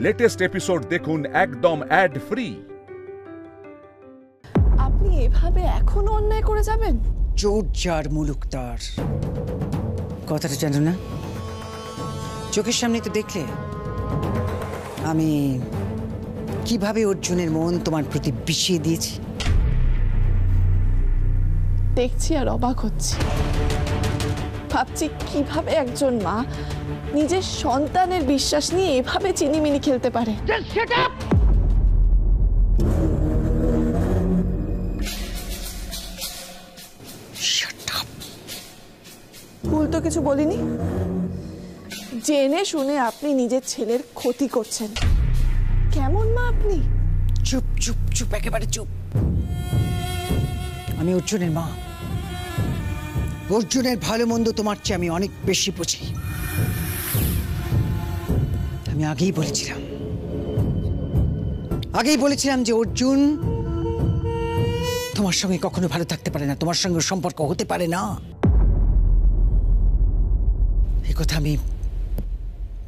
Latest episode দেখুন একদম add free. আপনি এভাবে এখনো অন্যায় করে যাবেন? চোর যার মুলুক তার কথাটা জানো না? চোখের সামনে তো দেখলে আমি কিভাবে অর্জুনের মন তোমার প্রতি বিষিয়ে দিয়েছি। দেখছি আর অবাক হচ্ছি। ভাবছি কিভাবে একজন মা নিজের সন্তানের বিশ্বাস নিয়ে এভাবে চিনিমিনি খেলতে পারে। ভুল তো কিছু বলিনি। জেনে শুনে আপনি নিজের ছেলের ক্ষতি করছেন। কেমন মা আপনি? চুপ চুপ চুপ, একেবারে চুপ। আমি অর্জুনের মা। অর্জুনের ভালো মন্দ তোমার চেয়ে আমি অনেক বেশি বুঝি। আমি আগেই বলেছিলাম যে অর্জুন তোমার সঙ্গে কখনো ভালো থাকতে পারে না, তোমার সঙ্গে সম্পর্ক হতে পারে না। এই কথা আমি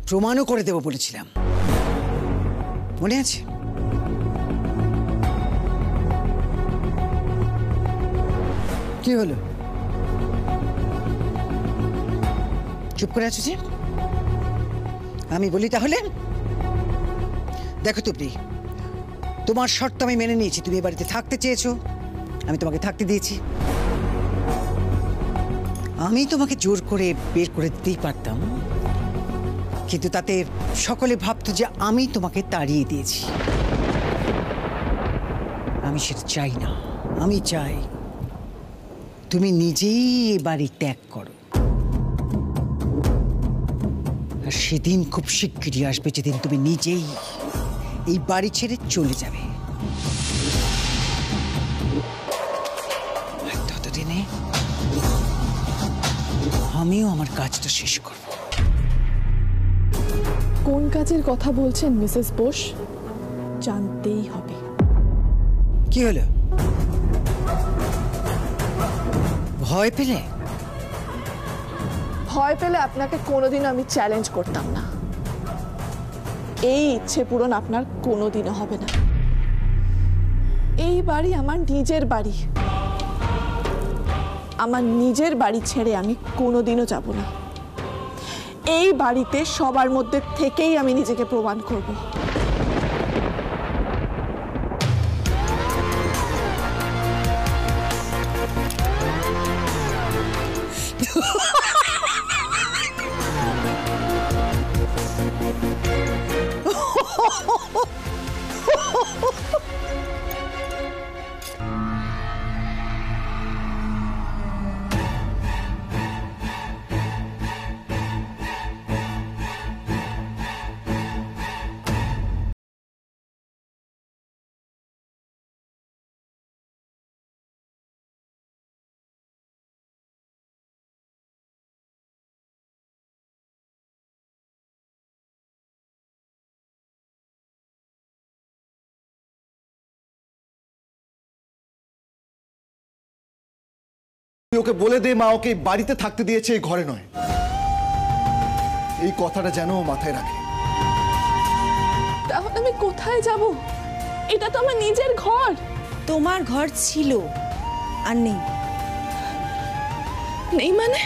প্রমাণও করে দেব বলেছিলাম, মনে আছে? কি হলো? চুপ করে আছো যে? আমি বলি তাহলে। দেখো তুবড়ি, তোমার শর্ত আমি মেনে নিয়েছি। তুমি এ বাড়িতে থাকতে চেয়েছো, আমি তোমাকে থাকতে দিয়েছি। আমি তোমাকে জোর করে বের করে দিতেই পারতাম, কিন্তু তাতে সকলে ভাবতো যে আমি তোমাকে তাড়িয়ে দিয়েছি। আমি সেটা চাই না। আমি চাই তুমি নিজেই এ বাড়ি ত্যাগ করো। আর সেদিন খুব শিগগিরই আসবে যেদিন তুমি নিজেই এই বাড়ি ছেড়ে চলে যাবে। ততদিনে আমিও আমার কাজটা শেষ করব। কোন কাজের কথা বলছেন মিসেস বোস? জানতেই হবে। কি হলো? ভয় পেলে? ভয় পেলে আপনাকে কোনোদিনও আমি চ্যালেঞ্জ করতাম না। এই ইচ্ছে পূরণ আপনার কোনোদিনও হবে না। এই বাড়ি আমার নিজের বাড়ি। আমার নিজের বাড়ি ছেড়ে আমি কোনোদিনও যাব না। এই বাড়িতে সবার মধ্যে থেকেই আমি নিজেকে প্রমাণ করব। ওকে বলে দে মা ওকে বাড়িতে থাকতে দিয়েছে, এই ঘরে নয়। এই কথাটা যেন ও মাথায় রাখে। তাহলে আমি কোথায় যাব? এটা তো আমার নিজের ঘর। তোমার ঘর ছিল আর নেই। নেই মানে?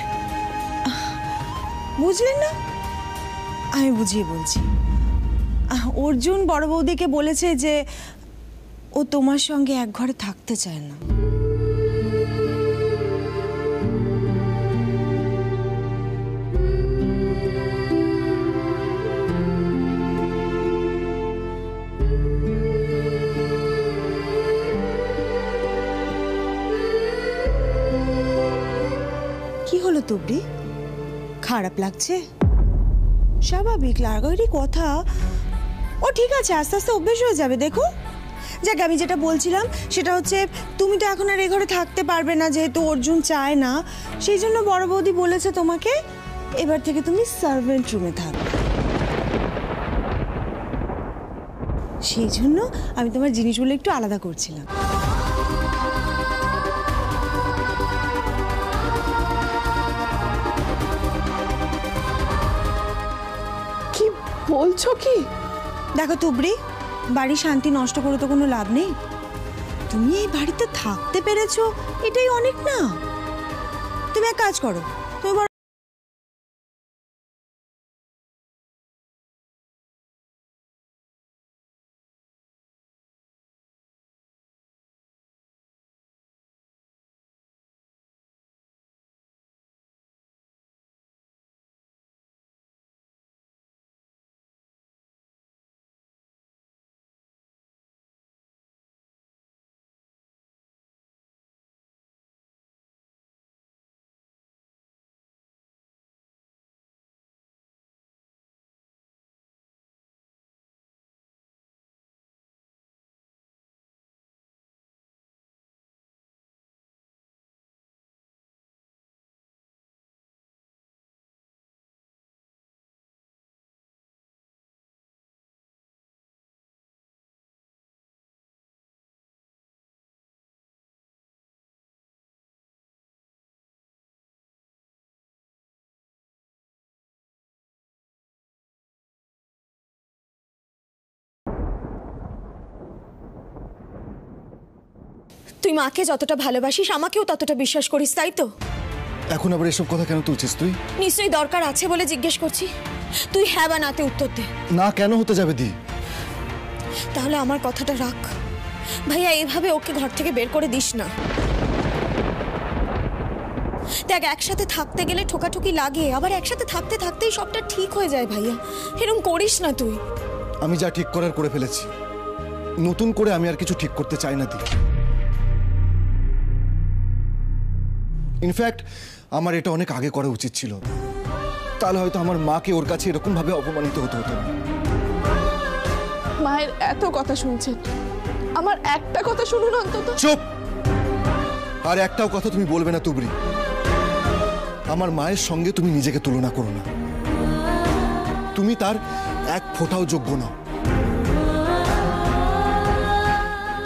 বুঝলেন না? আমি বুঝিয়ে বলছি। অর্জুন বড় বৌদিকে বলেছে যে ও তোমার সঙ্গে এক ঘরে থাকতে চায় না। কি হলো তুবড়ি? খারাপ লাগছে? স্বাভাবিক লাগারই কথা। ও ঠিক আছে, আস্তে আস্তে অভ্যেস হয়ে যাবে। দেখো, যাক, আমি যেটা বলছিলাম সেটা হচ্ছে তুমি তো এখন আর এই ঘরে থাকতে পারবে না, যেহেতু অর্জুন চায় না। সেই জন্য বড় বৌদি বলেছে তোমাকে এবার থেকে তুমি সার্ভেন্ট রুমে থাকবে। সেই জন্য আমি তোমার জিনিসগুলো একটু আলাদা করছিলাম। কি বলছো? কি দেখো তুবড়ি, বাড়ি শান্তি নষ্ট করে তো কোনো লাভ নেই। তুমি এই বাড়িতে থাকতে পেরেছো, এটাই অনেক না? তুমি এক কাজ করো, তুমি তুই মাকে যতটা ভালোবাসিস আমাকেও ততটা বিশ্বাস করিস, তাই তো? এখন আবার এসব কথা কেন তুলছিস তুই? নিশ্চয়ই দরকার আছে বলে জিজ্ঞেস করছি। তুই হ্যাঁ বা নাতে উত্তর দে। না কেন হতে যাবে দি? তাহলে আমার কথাটা রাখ ভাইয়া, এইভাবে ওকে ঘর থেকে বের করে দিস না। দেখ, একসাথে থাকতে গেলে ঠোকাঠুকি লাগে, আবার একসাথে থাকতে থাকতেই সবটা ঠিক হয়ে যায় ভাইয়া। এরকম করিস না তুই। আমি যা ঠিক করার করে ফেলেছি, নতুন করে আমি আর কিছু ঠিক করতে চাই না দি। ইনফ্যাক্ট আমার এটা অনেক আগে করা উচিত ছিল, তাহলে হয়তো আমার মাকে ওর কাছে এরকম ভাবে অপমানিত হতে হতো না। মায়ের এত কথা শুনছেন, আমার একটা কথা শুনুন অন্তত। চুপ! আর একটাও কথা তুমি বলবে না তুবড়ি। আমার মায়ের সঙ্গে তুমি নিজেকে তুলনা করো না, তুমি তার এক ফোঁটাও যোগ্য নও।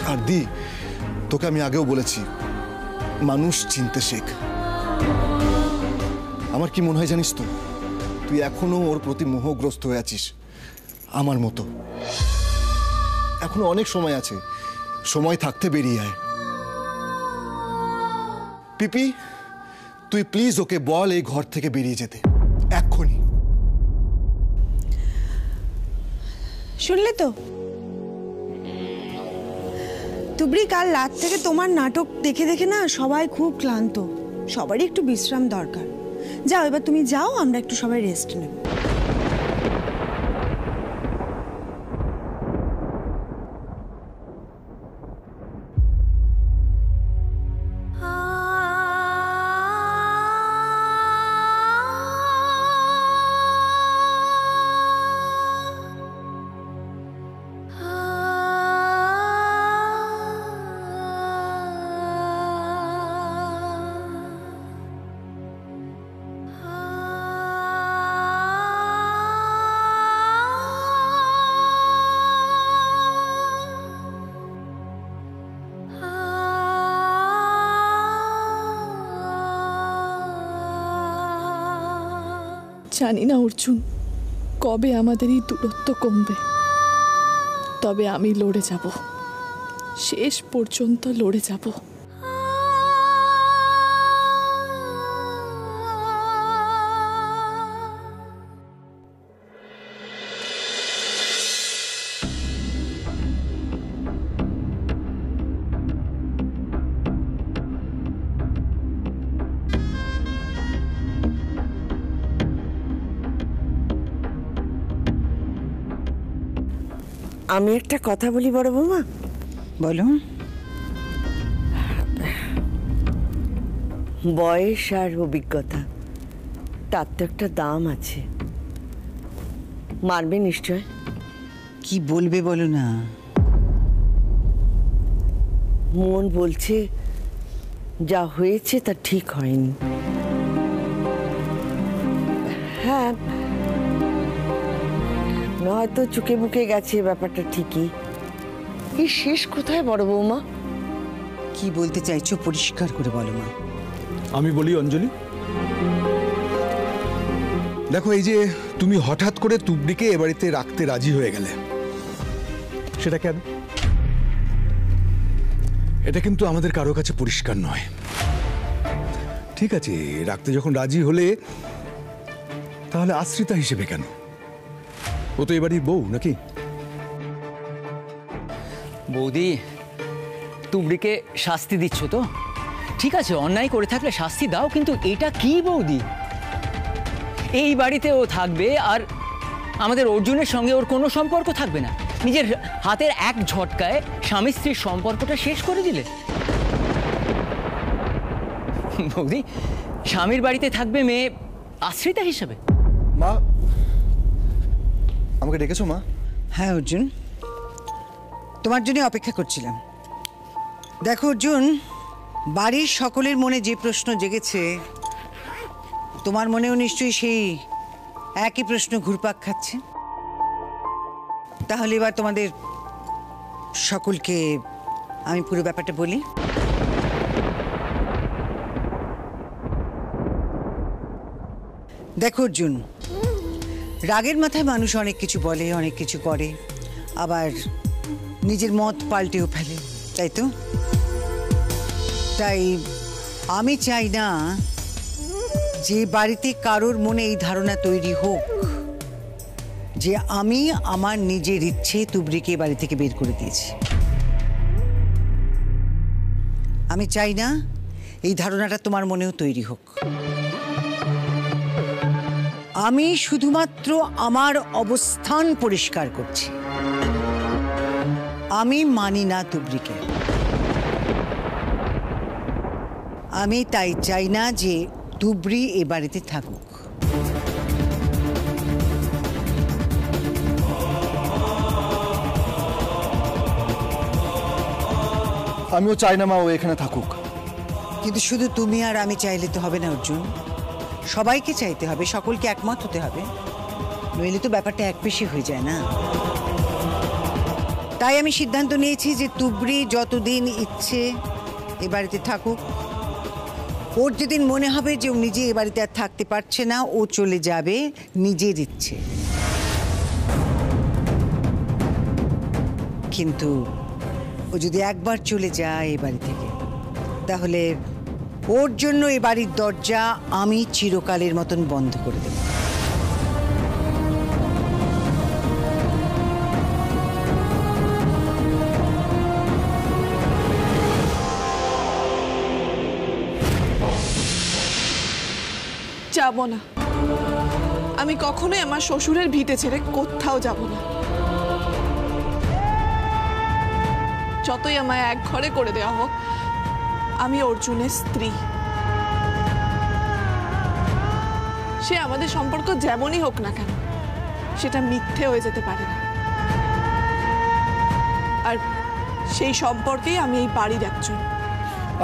আর দি, তোকে আমি আগেও বলেছি, মানুষ চিনতে শেখ। আমার কি মনে হয় জানিস তো, তুই এখনো ওর প্রতি মোহগ্রস্ত হয়ে আছিস আমার মতো। এখনো অনেক সময় আছে, সময় থাকতে বেরিয়ে আয়। পিপি, তুই প্লিজ ওকে বল এই ঘর থেকে বেরিয়ে যেতে এক্ষুনি। শুনলে তো তুবড়ি, কাল রাত থেকে তোমার নাটক দেখে দেখে না সবাই খুব ক্লান্ত, সবারই একটু বিশ্রাম দরকার। যাও, এবার তুমি যাও, আমরা একটু সবাই রেস্ট নেব। জানি না অর্জুন, কবে আমাদের এই দূরত্ব কমবে, তবে আমি লড়ে যাব, শেষ পর্যন্ত লড়ে যাব। আমি একটা কথা বলি বড় বৌমা। বলো। বয়স আর অভিজ্ঞতা, তার তো একটা দাম আছে। মানবে নিশ্চয়? কি বলবে বলো না। মন বলছে যা হয়েছে তা ঠিক হয়নি। হ্যাঁ, হয়তো চুকে বুকে গেছে ব্যাপারটা ঠিকই। এই শেষ কোথায় বড় বৌমা? কি বলতে চাইছো পরিষ্কার করে বলো মা। আমি বলি অঞ্জলি, দেখো, এই যে তুমি হঠাৎ করে তুবড়িকে এ বাড়িতে রাখতে রাজি হয়ে গেলে, সেটা কেন? এটা কিন্তু আমাদের কারো কাছে পরিষ্কার নয়। ঠিক আছে, রাখতে যখন রাজি হলে তাহলে আশ্রিতা হিসেবে কেন? ও তো এবারই বউ নাকি? বৌদি, তুবড়িকে শাস্তি দিচ্ছ তো? ঠিক আছে, অন্যায় করে থাকলে শাস্তি দাও, কিন্তু এটা কি বৌদি? এই বাড়িতে ও থাকবে আর আমাদের অর্জুনের সঙ্গে ওর কোনো সম্পর্ক থাকবে না। নিজের হাতের এক ঝটকায় স্বামী স্ত্রীর সম্পর্কটা শেষ করে দিলে। বৌদি, স্বামীর বাড়িতে থাকবে মেয়ে আশ্রিতা হিসেবে। মা, আমাকে ডেকেছো মা? হ্যাঁ অর্জুন, তোমার জন্য অপেক্ষা করছিলাম। দেখো অর্জুন, বাড়ির সকলের মনে যে প্রশ্ন জেগেছে, তোমার মনেও নিশ্চয়ই সেই একই প্রশ্ন ঘুরপাক খাচ্ছে। তাহলে এবার তোমাদের সকলকে আমি পুরো ব্যাপারটা বলি। দেখো অর্জুন, রাগের মাথায় মানুষ অনেক কিছু বলে, অনেক কিছু করে, আবার নিজের মত পাল্টেও ফেলে, তাই তো? তাই আমি চাই না যে বাড়িতে কারোর মনে এই ধারণা তৈরি হোক যে আমি আমার নিজের ইচ্ছে তুবড়িকে বাড়ি থেকে বের করে দিয়েছি। আমি চাই না এই ধারণাটা তোমার মনেও তৈরি হোক। আমি শুধুমাত্র আমার অবস্থান পরিষ্কার করছি। আমি মানি না তুবড়িকে। আমি তাই চাই না যে তুবড়ি এ বাড়িতে থাকুক। আমিও চাই না মা ও এখানে থাকুক। কিন্তু শুধু তুমি আর আমি চাইলে তো হবে না অর্জুন, সবাইকে চাইতে হবে, সকলকে একমত হতে হবে, নইলে তো ব্যাপারটা একপেশে হয়ে যায় না। তাই আমি সিদ্ধান্ত নিয়েছি যে তুবড়ি যতদিন ইচ্ছে এ বাড়িতে থাকুক। ওর যেদিন মনে হবে যে ও নিজে এ বাড়িতে আর থাকতে পারছে না, ও চলে যাবে নিজের ইচ্ছে। কিন্তু ও যদি একবার চলে যায় এ বাড়ি থেকে, তাহলে ওর জন্য এ বাড়ির দরজা আমি চিরকালের মতন বন্ধ করে দেব। যাব না, আমি কখনোই আমার শ্বশুরের ভিটে ছেড়ে কোথাও যাব না। যতই আমায় এক ঘরে করে দেওয়া হোক, আমি অর্জুনের স্ত্রী। সে আমাদের সম্পর্ক যেমনই হোক না কেন, সেটা মিথ্যে হয়ে যেতে পারে না। আর সেই সম্পর্কেই আমি এই বাড়ির একজন।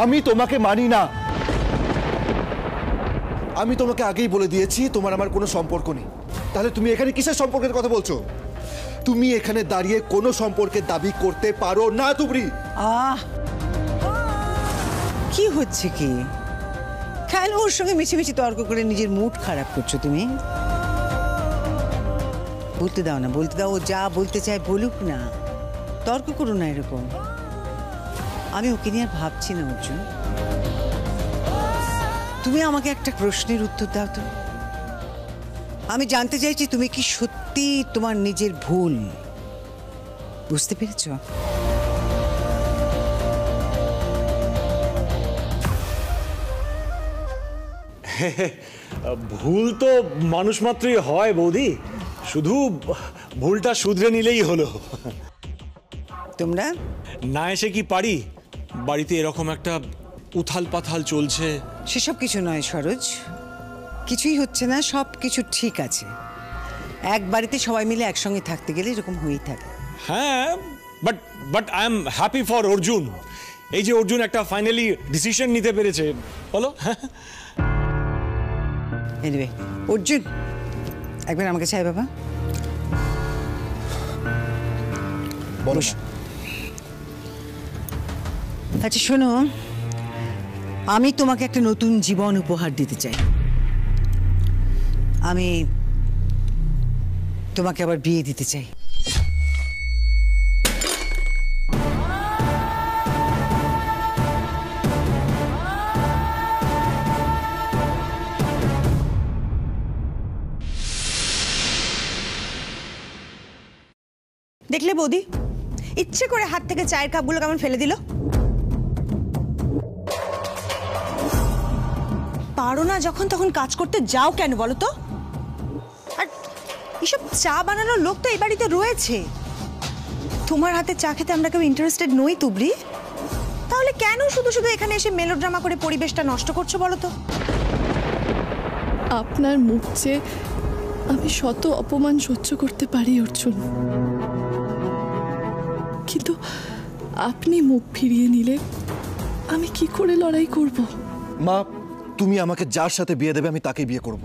আমি তোমাকে মানি না। আমি তোমাকে আগেই বলে দিয়েছি তোমার আমার কোনো সম্পর্ক নেই। তাহলে তুমি এখানে কিসের সম্পর্কের কথা বলছো? তুমি এখানে দাঁড়িয়ে কোনো সম্পর্কের দাবি করতে পারো না তুবড়ি। কি হচ্ছে কি? কেন ওর সঙ্গে মিছিমিছি তর্ক করে নিজের মুড খারাপ করছো তুমি? বলতে দাও না, বলতে দাও। ও যা বলতে চায় বলুক না, তর্ক করো না এরকম। আমি ওকে নিয়ে আর ভাবছি না অর্জুন। তুমি আমাকে একটা প্রশ্নের উত্তর দাও তো। আমি জানতে চাইছি তুমি কি সত্যি তোমার নিজের ভুল বুঝতে পেরেছ? ভুল তো মানুষ মাত্রই হয় বৌদি, শুধু ভুলটা শুধরে নিলেই হলো। তোমরা না এসে কি পারি? বাড়িতে এরকম একটা উথাল পাথাল চলছে। সেসব কিছু নয় সরোজ, কিছুই হচ্ছে না, সব কিছু ঠিক আছে। এক বাড়িতে সবাই মিলে একসঙ্গে থাকতে গেলে এরকম হয়েই থাকে। হ্যাঁ, but I am happy for Arjun. এই যে অর্জুন একটা ফাইনালি ডিসিশন নিতে পেরেছে, বলো। এনিওয়ে অর্জুন, একবার আমাকে চাই বাবা। বলো। আচ্ছা শোনো, আমি তোমাকে একটা নতুন জীবন উপহার দিতে চাই। আমি তোমাকে আবার বিয়ে দিতে চাই। দেখলে বৌদি, ইচ্ছে করে হাত থেকে চায়ের কাপগুলো কেমন ফেলে দিল। পারো না যখন তখন কাজ করতে যাও কেন বলো তো? আর এসব চা বানানোর লোক তো এই বাড়িতে রয়েছে। তোমার হাতে চা খেতে আমরা কেউ ইন্টারেস্টেড নই তুবড়ি। তাহলে কেন শুধু শুধু এখানে এসে মেলোড্রামা করে পরিবেশটা নষ্ট করছো বলো তো? আপনার মুখ চেয়ে আমি শত অপমান সহ্য করতে পারি অর্জুন, কিন্তু আপনি মুখ ফিরিয়ে নিলে আমি কি করে লড়াই করব? মা, তুমি আমাকে যার সাথে বিয়ে দেবে আমি তাকেই বিয়ে করব।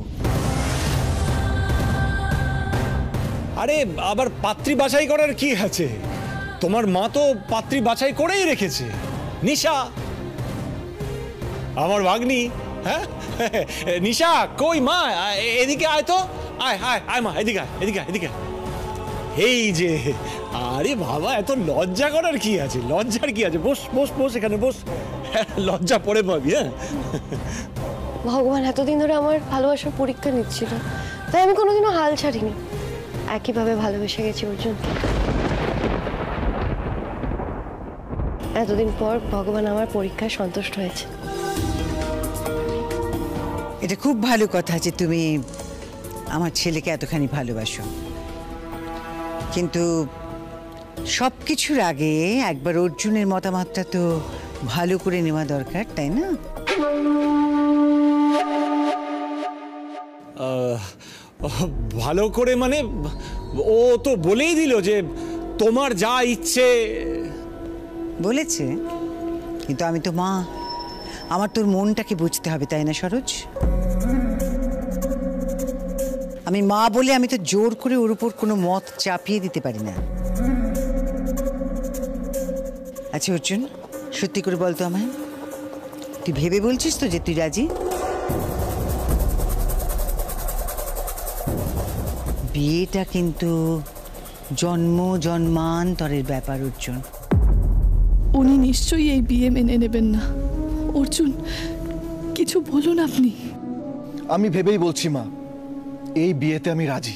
আরে আবার পাত্রী বাছাই করার কি আছে? তোমার মা তো পাত্রী বাছাই করেই রেখেছে। নিশা আমার ভাগ্নি। হ্যাঁ নিশা কই মা, এদিকে আয় তো, আয় আয় আয় মা, এদিকে আয়, এদিকে এদিকে। এই যে, আরে বাবা এত লজ্জা করার কি আছে? লজ্জার কি আছে? বস বস বস, এখানে বস, লজ্জা পড়ে পাবি। হ্যাঁ, ভগবান এতদিন ধরে আমার ভালোবাসার পরীক্ষা নিচ্ছিল, তাই আমি কোনোদিনও হাল ছাড়িনি। একইভাবে ভালোবেসে গেছি অর্জুনকে। এতদিন পর ভগবান আমার পরীক্ষায় সন্তুষ্ট হয়েছে। এটা খুব ভালো কথা যে তুমি আমার ছেলেকে এতখানি ভালোবাসো, কিন্তু সব কিছুর আগে একবার অর্জুনের মতামতটা তো ভালো করে নেওয়া দরকার, তাই না? ভালো করে মানে ও তো বলেই দিল যে তোমার যা ইচ্ছে। বলেছে, কিন্তু আমি তো মা, আমার তোর মনটাকে বুঝতে হবে, তাই না সরোজ? আমি মা বলে আমি তো জোর করে ওর উপর কোনো মত চাপিয়ে দিতে পারি না। আচ্ছা অর্জুন, সত্যি করে বলতো আমায়, তুই ভেবে বলছিস তো যে তুই রাজি? বিয়েটা কিন্তু জন্ম জন্মান্তরের ব্যাপার অর্জুন। উনি নিশ্চয়ই এই বিয়ে মেনে নেবেন না। অর্জুন, কিছু বলুন আপনি। আমি ভেবেই বলছি মা, এই বিয়েতে আমি রাজি।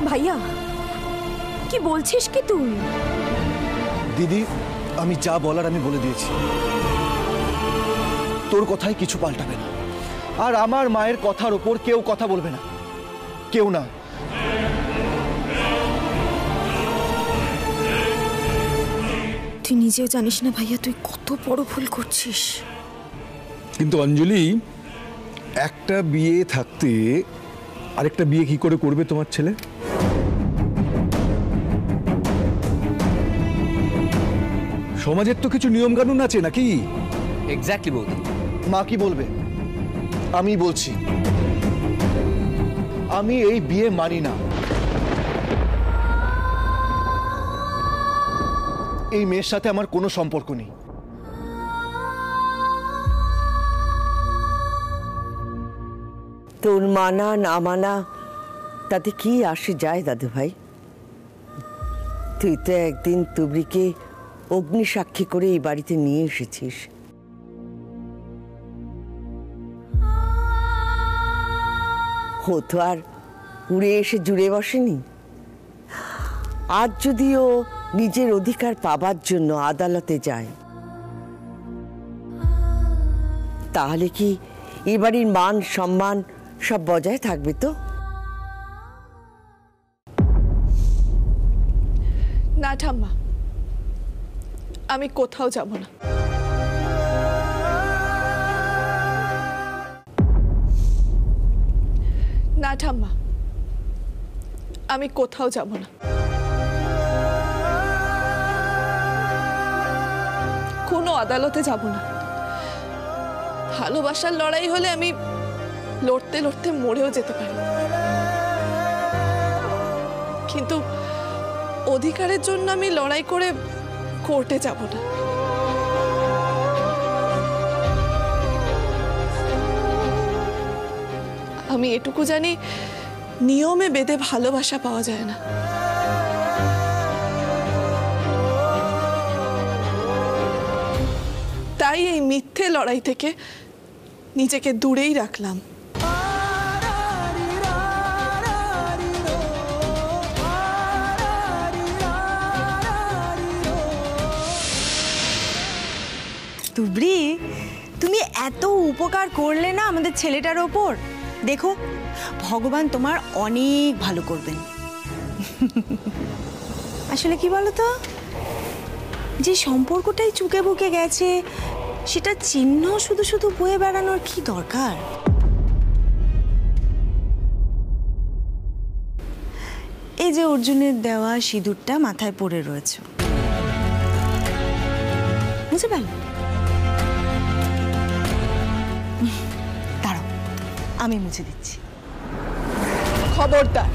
ভাইয়া কি বলছিস কি তুই? দিদি, আমি যা বলার আমি বলে দিয়েছি। তোর কথায় কিছু পাল্টাবে না, আর আমার মায়ের কথার ওপর কেউ কথা বলবে না, কেউ না। তুই নিজেও জানিস না ভাইয়া তুই কত বড় ভুল করছিস। কিন্তু অঞ্জলি, একটা বিয়ে থাকতে আরেকটা বিয়ে কি করে করবে তোমার ছেলে? সমাজের তো কিছু নিয়ম কানুন আছে নাকি? এক্স্যাক্টলি বৌদি। মা কি বলবে? আমি বলছি, আমি এই বিয়ে মানি না। এই মেয়ের সাথে আমার কোনো সম্পর্ক নেই। তোর মানা না মানা তাতে কি আসে যায় দাদু ভাই? তুই তো একদিন তুবড়িকে অগ্নিসাক্ষী করে এই বাড়িতে নিয়ে এসেছিস। ও তো আর উড়ে এসে জুড়ে বসেনি। আজ যদি ও নিজের অধিকার পাবার জন্য আদালতে যায়, তাহলে কি এ বাড়ির মান সম্মান সব বজায় থাকবে? তো না ঠাম্মা, আমি কোথাও যাব না। না ঠাম্মা, আমি কোথাও যাব না। কোনো আদালতে যাব না। ভালোবাসার লড়াই হলে আমি লড়তে লড়তে মরেও যেতে পারি, কিন্তু অধিকারের জন্য আমি লড়াই করে কোর্টে যাব না। আমি এটুকু জানি, নিয়মে বেঁধে ভালোবাসা পাওয়া যায় না। তাই এই মিথ্যে লড়াই থেকে নিজেকে দূরেই রাখলাম। তুবড়ি, তুমি এত উপকার করলে না আমাদের ছেলেটার ওপর, দেখো ভগবান তোমার অনেক ভালো করবেন। আসলে কি বলো তো, যে সম্পর্কটাই চুকে বুকে গেছে সেটা চিহ্ন শুধু শুধু বয়ে বেড়ানোর কি দরকার? এই যে অর্জুনের দেওয়া সিঁদুরটা মাথায় পড়ে রয়েছে, বুঝতে পারলে? দাঁড়াও, আমি মুছে দিচ্ছি। খবরদার